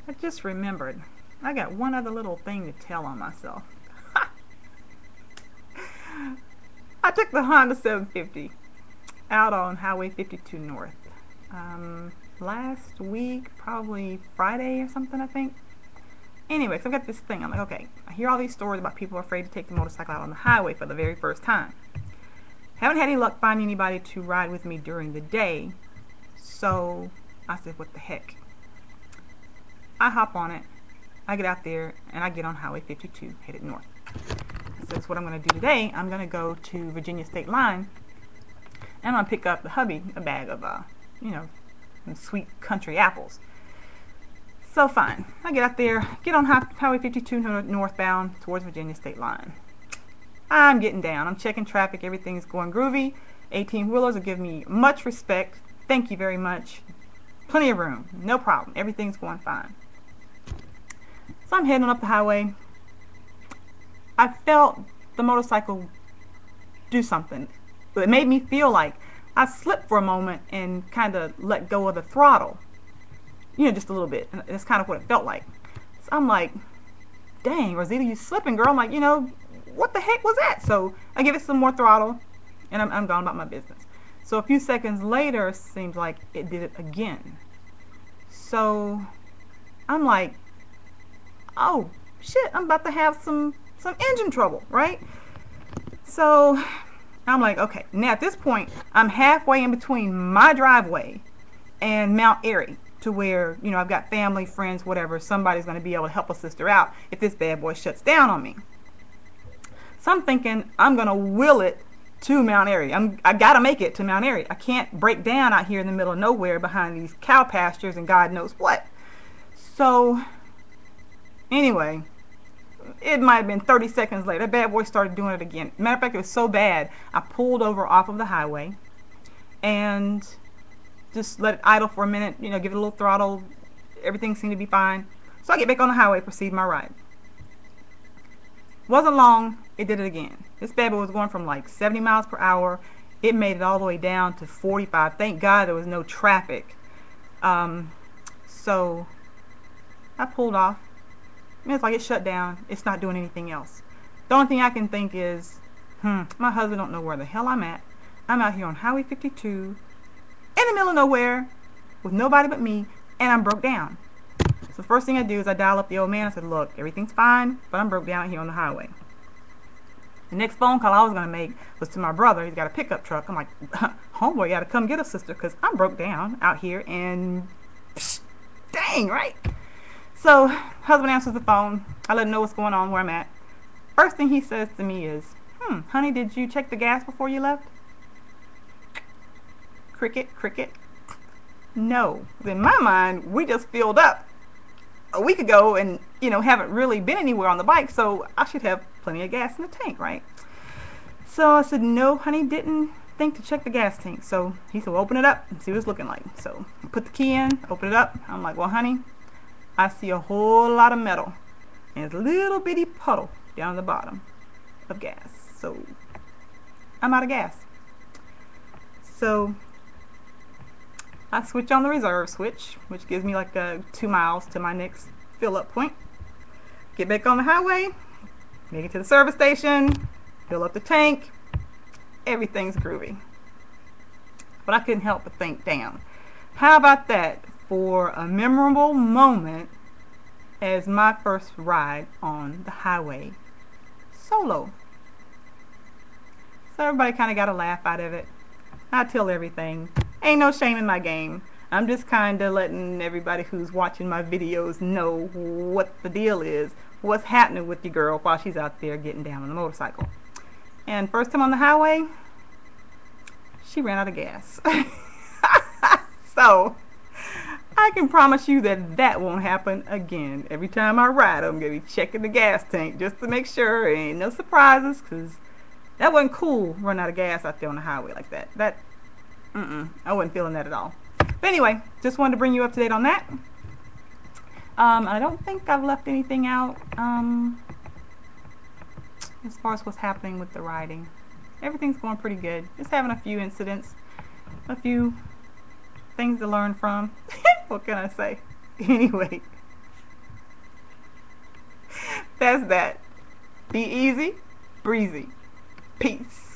I just remembered. I got one other little thing to tell on myself. I took the Honda 750 out on Highway 52 North. Last week, probably Friday or something, I think. Anyway, so I've got this thing. I'm like, okay, I hear all these stories about people afraid to take the motorcycle out on the highway for the very first time. Haven't had any luck finding anybody to ride with me during the day, so I said, what the heck? I hop on it, I get out there, and I get on Highway 52, headed north. So that's what I'm going to do today. I'm going to go to Virginia State Line, and I'm going to pick up the hubby a bag of, some sweet country apples. So fine, I get out there, get on Highway 52 northbound towards Virginia State Line. I'm getting down, I'm checking traffic, everything's going groovy. 18-wheelers will give me much respect. Thank you very much. Plenty of room, no problem, everything's going fine. So I'm heading up the highway. I felt the motorcycle do something. It made me feel like I slipped for a moment and kind of let go of the throttle. Just a little bit. And that's kind of what it felt like. So I'm like, dang, Rosita, you slipping, girl. I'm like, what the heck was that? So I give it some more throttle, and I'm gone about my business. So a few seconds later, it seems like it did it again. So I'm like, oh, shit, I'm about to have some engine trouble, right? So I'm like, okay. Now at this point, I'm halfway in between my driveway and Mount Airy, to where, I've got family, friends, whatever. Somebody's going to be able to help a sister out if this bad boy shuts down on me. So I'm thinking I'm going to will it to Mount Airy. I got to make it to Mount Airy. I can't break down out here in the middle of nowhere behind these cow pastures and God knows what. So anyway, it might have been 30 seconds later, that bad boy started doing it again. Matter of fact, it was so bad, I pulled over off of the highway and just let it idle for a minute, give it a little throttle. Everything seemed to be fine. So I get back on the highway, proceed my ride. Wasn't long, it did it again. This bad boy was going from like 70 miles per hour. It made it all the way down to 45. Thank God there was no traffic. So I pulled off. It's like it shut down. It's not doing anything else. The only thing I can think is, my husband don't know where the hell I'm at. I'm out here on Highway 52 in the middle of nowhere with nobody but me, and I'm broke down. So the first thing I do is I dial up the old man. I said, look, everything's fine, but I'm broke down here on the highway. The next phone call I was going to make was to my brother. He's got a pickup truck. I'm like, homeboy, you got to come get us, sister, because I'm broke down out here, and dang, right? So husband answers the phone. I let him know what's going on, where I'm at. First thing he says to me is, honey, did you check the gas before you left? Cricket, cricket. No. In my mind, we just filled up a week ago and, haven't really been anywhere on the bike, so I should have plenty of gas in the tank, right? So I said, no, honey, didn't think to check the gas tank. So he said, well, open it up and see what it's looking like. So I put the key in, open it up. I'm like, well, honey, I see a whole lot of metal and it's a little bitty puddle down at the bottom of gas. So I'm out of gas. So I switch on the reserve switch, which gives me like 2 miles to my next fill up point. Get back on the highway, make it to the service station, fill up the tank. Everything's groovy. But I couldn't help but think, damn, how about that for a memorable moment as my first ride on the highway solo? So everybody kind of got a laugh out of it. I tell everything. Ain't no shame in my game. I'm just kind of letting everybody who's watching my videos know what the deal is, what's happening with your girl while she's out there getting down on the motorcycle. And first time on the highway, she ran out of gas. So I can promise you that that won't happen again. Every time I ride, I'm going to be checking the gas tank just to make sure there ain't no surprises, because that wasn't cool running out of gas out there on the highway like that. I wasn't feeling that at all. But anyway, just wanted to bring you up to date on that. I don't think I've left anything out as far as what's happening with the riding. Everything's going pretty good. Just having a few incidents, a few things to learn from. What can I say? Anyway, That's that. Be easy, breezy. Peace.